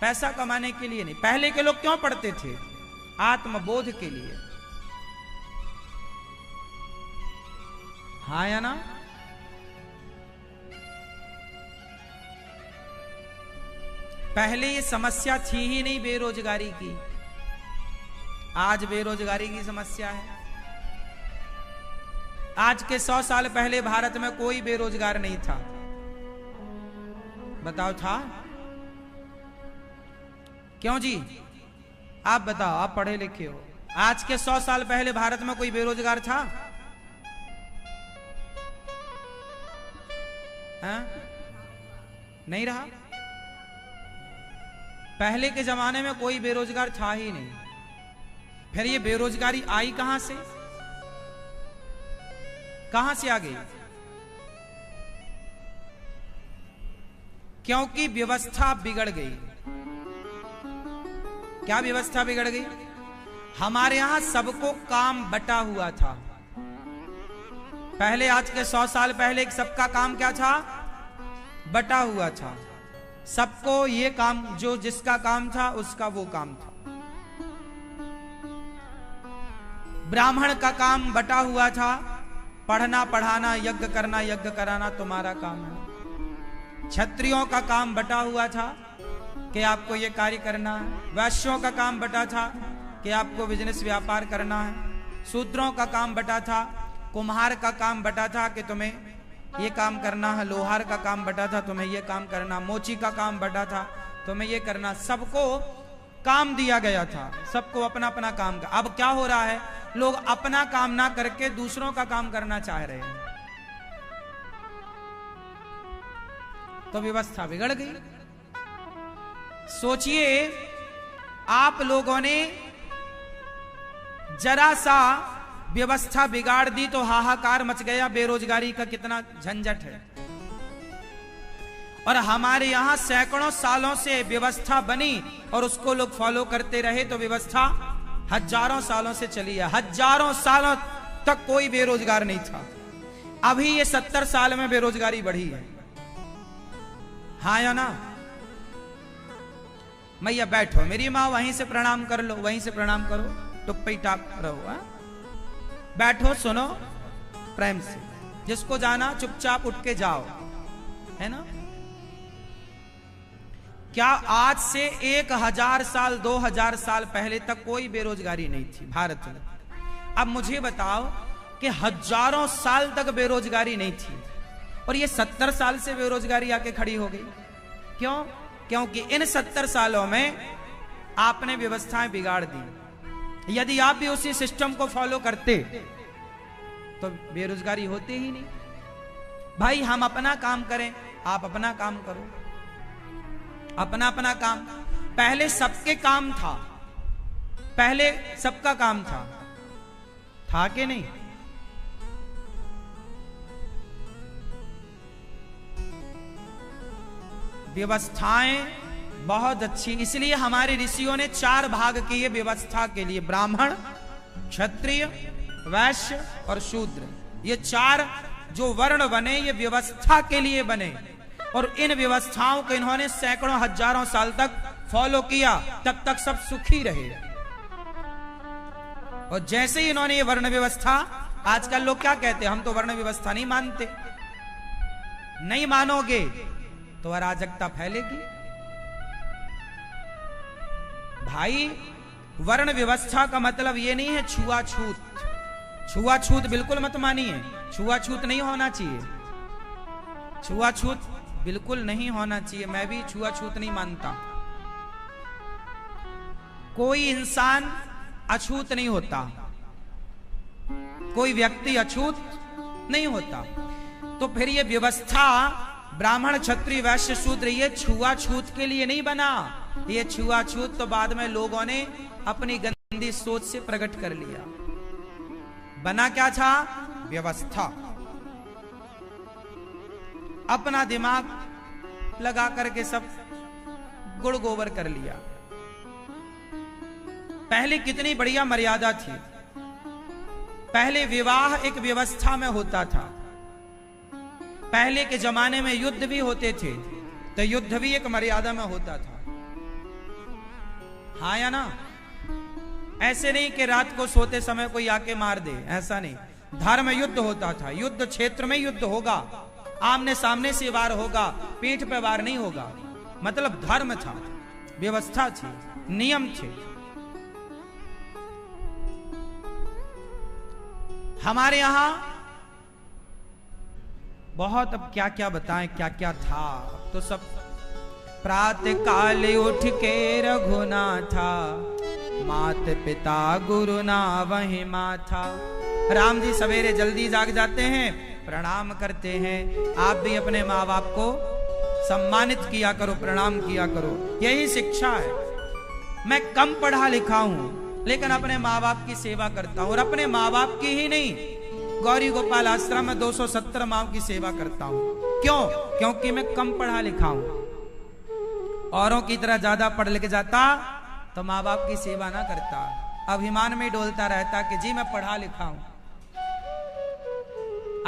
Speaker 1: पैसा कमाने के लिए नहीं। पहले के लोग क्यों पढ़ते थे? आत्मबोध के लिए। हाँ या ना? पहले ये समस्या थी ही नहीं बेरोजगारी की, आज बेरोजगारी की समस्या है। आज के 100 साल पहले भारत में कोई बेरोजगार नहीं था, बताओ था? क्यों जी? आप बताओ, आप पढ़े लिखे हो। आज के 100 साल पहले भारत में कोई बेरोजगार था? हाँ? नहीं रहा। पहले के जमाने में कोई बेरोजगार था ही नहीं। फिर ये बेरोजगारी आई कहां से? कहां से आ गई? क्योंकि व्यवस्था बिगड़ गई। क्या व्यवस्था बिगड़ गई? हमारे यहां सबको काम बटा हुआ था। पहले, आज के 100 साल पहले सबका काम क्या था? बटा हुआ था। सबको ये काम, जो जिसका काम था उसका वो काम था। ब्राह्मण का काम बटा हुआ था, पढ़ना पढ़ाना यज्ञ करना यज्ञ कराना तुम्हारा काम है। क्षत्रियों का काम बटा हुआ था कि आपको ये कार्य करना है। वैश्यों का काम बटा था कि आपको बिजनेस व्यापार करना है। शूद्रों का काम बटा था, कुम्हार का काम बटा था कि तुम्हें ये काम करना है। लोहार का काम बटा था, तुम्हें ये काम करना। मोची का काम बटा था, तुम्हें ये करना। सबको काम दिया गया था, सबको अपना अपना काम का। अब क्या हो रहा है? लोग अपना काम ना करके दूसरों का काम करना चाह रहे हैं, तो व्यवस्था बिगड़ गई। सोचिए, आप लोगों ने जरा सा व्यवस्था बिगाड़ दी तो हाहाकार मच गया। बेरोजगारी का कितना झंझट है। और हमारे यहां सैकड़ों सालों से व्यवस्था बनी और उसको लोग फॉलो करते रहे, तो व्यवस्था हजारों सालों से चली है। हजारों सालों तक कोई बेरोजगार नहीं था। अभी ये 70 साल में बेरोजगारी बढ़ी है। हाँ या ना? मैया बैठो, मेरी माँ वहीं से प्रणाम कर लो, वहीं से प्रणाम करो, टुप्पी टाप रहो। हा? बैठो, सुनो प्रेम से। जिसको जाना चुपचाप उठ के जाओ, है ना? क्या आज से 1000 साल 2000 साल पहले तक कोई बेरोजगारी नहीं थी भारत में? अब मुझे बताओ कि हजारों साल तक बेरोजगारी नहीं थी और ये 70 साल से बेरोजगारी आके खड़ी हो गई। क्यों? क्योंकि इन 70 सालों में आपने व्यवस्थाएं बिगाड़ दी। यदि आप भी उसी सिस्टम को फॉलो करते तो बेरोजगारी होती ही नहीं। भाई, हम अपना काम करें, आप अपना काम करो, अपना अपना काम। पहले सबके काम था, पहले सबका काम था कि नहीं? व्यवस्थाएं बहुत अच्छी, इसलिए हमारे ऋषियों ने 4 भाग किए व्यवस्था के लिए। ब्राह्मण, क्षत्रिय, वैश्य और शूद्र। ये 4 जो वर्ण बने, ये व्यवस्था के लिए बने और इन व्यवस्थाओं को इन्होंने सैकड़ों हजारों साल तक फॉलो किया, तब तक सब सुखी रहे। और जैसे ही इन्होंने ये वर्ण व्यवस्था, आजकल लोग क्या कहते हैं? हम तो वर्ण व्यवस्था नहीं मानते। नहीं मानोगे तो अराजकता फैलेगी। भाई, वर्ण व्यवस्था का मतलब ये नहीं है छुआछूत। छुआछूत बिल्कुल मत मानिए। छुआछूत नहीं होना चाहिए, छुआछूत बिल्कुल नहीं होना चाहिए। मैं भी छुआछूत नहीं मानता। कोई इंसान अछूत नहीं होता, कोई व्यक्ति अछूत नहीं होता। तो फिर ये व्यवस्था ब्राह्मण, क्षत्रिय, वैश्य, शूद्र, ये छुआछूत के लिए नहीं बना, ये छुआछूत तो बाद में लोगों ने अपनी गंदी सोच से प्रकट कर लिया। बना क्या था? व्यवस्था। अपना दिमाग लगा करके सब गुड़ गोबर कर लिया। पहले कितनी बढ़िया मर्यादा थी। पहले विवाह एक व्यवस्था में होता था। पहले के जमाने में युद्ध भी होते थे, तो युद्ध भी एक मर्यादा में होता था। हाँ या ना? ऐसे नहीं कि रात को सोते समय कोई आके मार दे, ऐसा नहीं। धर्म युद्ध होता था। युद्ध क्षेत्र में युद्ध होगा, आमने सामने से वार होगा, पीठ पे वार नहीं होगा। मतलब धर्म था, व्यवस्था थी, नियम थे। हमारे यहां बहुत, अब क्या क्या बताएं, क्या क्या था। तो सब प्रातः काल उठ के रघुनाथा, मात पिता गुरु ना वही माथा। राम जी सवेरे जल्दी जाग जाते हैं, प्रणाम करते हैं। आप भी अपने माँ बाप को सम्मानित किया करो, प्रणाम किया करो। यही शिक्षा है। मैं कम पढ़ा लिखा हूं, लेकिन अपने माँ बाप की सेवा करता हूं। और अपने माँ बाप की ही नहीं, गौरी गोपाल आश्रम में 270 माँ की सेवा करता हूं। क्यों? क्योंकि मैं कम पढ़ा लिखा हूं। औरों की तरह ज्यादा पढ़ लिख जाता तो माँ बाप की सेवा ना करता, अभिमान में डोलता रहता कि जी मैं पढ़ा लिखा हूं।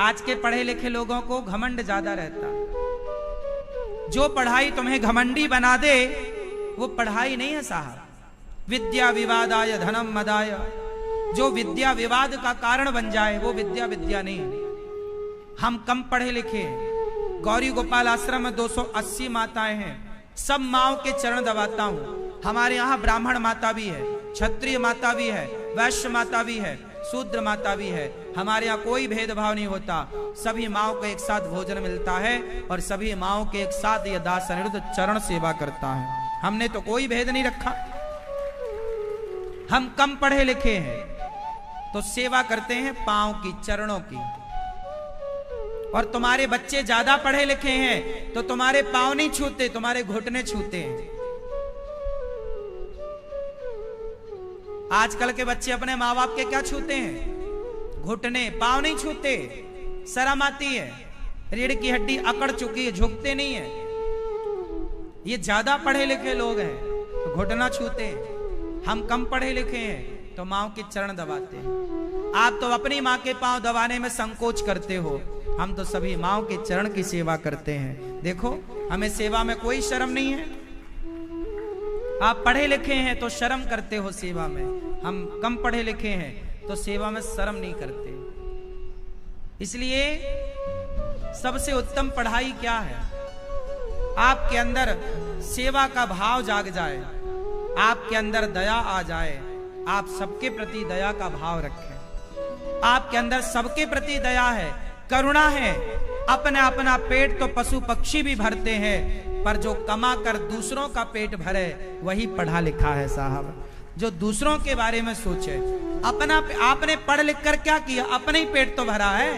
Speaker 1: आज के पढ़े लिखे लोगों को घमंड ज्यादा रहता। जो पढ़ाई तुम्हें घमंडी बना दे वो पढ़ाई नहीं है साहब। विद्या विवादाय धनम मदाय, जो विद्या विवाद का कारण बन जाए वो विद्या विद्या नहीं है। हम कम पढ़े लिखे हैं। गौरी गोपाल आश्रम में 280 माताएं हैं। सब माओं के चरण दबाता हूं। हमारे यहाँ ब्राह्मण माता भी है, क्षत्रिय माता भी है, वैश्य माता भी है, शूद्र माता भी है। हमारे यहाँ कोई भेदभाव नहीं होता। सभी माओं को एक साथ भोजन मिलता है और सभी माओं के एक साथ यह दास अनिरुद्ध चरण सेवा करता है। हमने तो कोई भेद नहीं रखा। हम कम पढ़े लिखे हैं तो सेवा करते हैं पांव की, चरणों की। और तुम्हारे बच्चे ज्यादा पढ़े लिखे हैं तो तुम्हारे पांव नहीं छूते, तुम्हारे घुटने छूते हैं। आजकल के बच्चे अपने माँ बाप के क्या छूते हैं? घुटने, पांव नहीं छूते। शर्म आती है, रीढ़ की हड्डी अकड़ चुकी है, झुकते नहीं है। ये ज्यादा पढ़े लिखे लोग हैं तो घुटना छूते हैं। हम कम पढ़े लिखे हैं तो माँ के चरण दबाते हैं। आप तो अपनी माँ के पांव दबाने में संकोच करते हो, हम तो सभी माँ के चरण की सेवा करते हैं। देखो, हमें सेवा में कोई शर्म नहीं है। आप पढ़े लिखे हैं तो शर्म करते हो सेवा में, हम कम पढ़े लिखे हैं तो सेवा में शर्म नहीं करते। इसलिए सबसे उत्तम पढ़ाई क्या है? आपके अंदर सेवा का भाव जाग जाए, आपके अंदर दया आ जाए, आप सबके प्रति दया का भाव रखें। आपके अंदर सबके प्रति दया है, करुणा है। अपना अपना पेट तो पशु पक्षी भी भरते हैं, पर जो कमा कर दूसरों का पेट भरे वही पढ़ा लिखा है साहब। जो दूसरों के बारे में सोचे। अपना, आपने पढ़ लिख कर क्या किया? अपने ही पेट तो भरा है।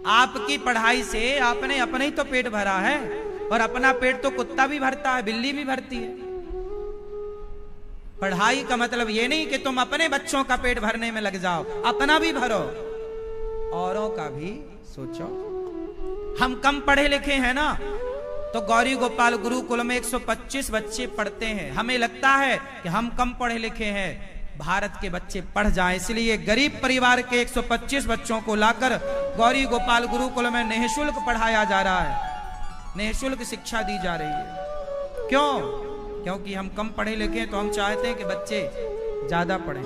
Speaker 1: आपकी पढ़ाई से आपने अपने ही तो पेट भरा है। और अपना पेट तो कुत्ता भी भरता है, बिल्ली भी भरती है। पढ़ाई का मतलब ये नहीं कि तुम अपने बच्चों का पेट भरने में लग जाओ, अपना भी भरो, औरों का भी सोचो। हम कम पढ़े लिखे हैं ना, तो गौरी गोपाल गुरुकुल में 125 बच्चे पढ़ते हैं। हमें लगता है कि हम कम पढ़े लिखे हैं, भारत के बच्चे पढ़ जाएं, इसलिए गरीब परिवार के 125 बच्चों को लाकर गौरी गोपाल गुरुकुल में निःशुल्क पढ़ाया जा रहा है, निःशुल्क शिक्षा दी जा रही है। क्यों? क्योंकि हम कम पढ़े लिखे हैं तो हम चाहते हैं कि बच्चे ज्यादा पढ़ें।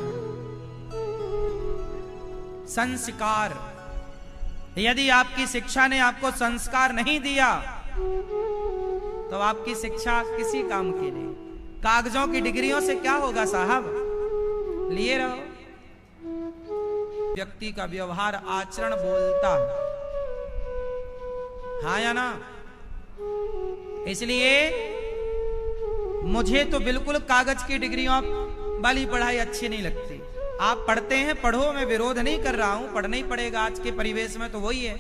Speaker 1: संस्कार, यदि आपकी शिक्षा ने आपको संस्कार नहीं दिया तो आपकी शिक्षा किसी काम की नहीं। कागजों की डिग्रियों से क्या होगा साहब? लिए रहो। व्यक्ति का व्यवहार, आचरण बोलता है, हाँ या ना? इसलिए मुझे तो बिल्कुल कागज की डिग्रियों वाली पढ़ाई अच्छी नहीं लगती। आप पढ़ते हैं, पढ़ो, मैं विरोध नहीं कर रहा हूं, पढ़ना ही पड़ेगा। आज के परिवेश में तो वही है,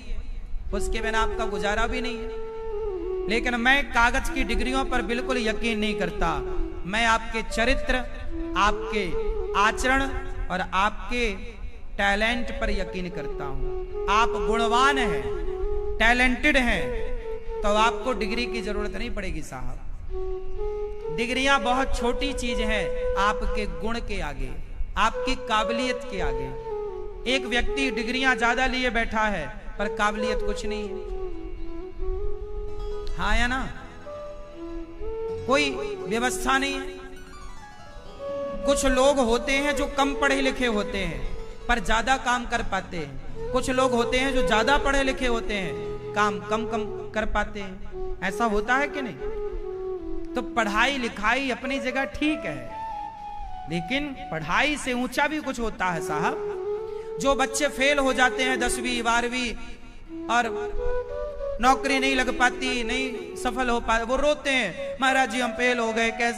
Speaker 1: उसके बिना आपका गुजारा भी नहीं है। लेकिन मैं कागज की डिग्रियों पर बिल्कुल यकीन नहीं करता। मैं आपके चरित्र, आपके आचरण और आपके टैलेंट पर यकीन करता हूं। आप गुणवान हैं, टैलेंटेड हैं, तो आपको डिग्री की जरूरत नहीं पड़ेगी साहब। डिग्रियां बहुत छोटी चीज है आपके गुण के आगे, आपकी काबिलियत के आगे। एक व्यक्ति डिग्रियां ज्यादा लिए बैठा है पर काबिलियत कुछ नहीं है। हाँ या ना? कोई व्यवस्था नहीं है। कुछ लोग होते हैं जो कम पढ़े लिखे होते हैं पर ज्यादा काम कर पाते हैं। कुछ लोग होते हैं जो ज्यादा पढ़े लिखे होते हैं, काम कम कम कर पाते हैं। ऐसा होता है कि नहीं? तो पढ़ाई लिखाई अपनी जगह ठीक है, लेकिन पढ़ाई से ऊंचा भी कुछ होता है साहब। जो बच्चे फेल हो जाते हैं 10वीं 12वीं और नौकरी नहीं लग पाती, नहीं सफल हो पाते, वो रोते हैं, महाराज जी हम फेल हो गए, कैसे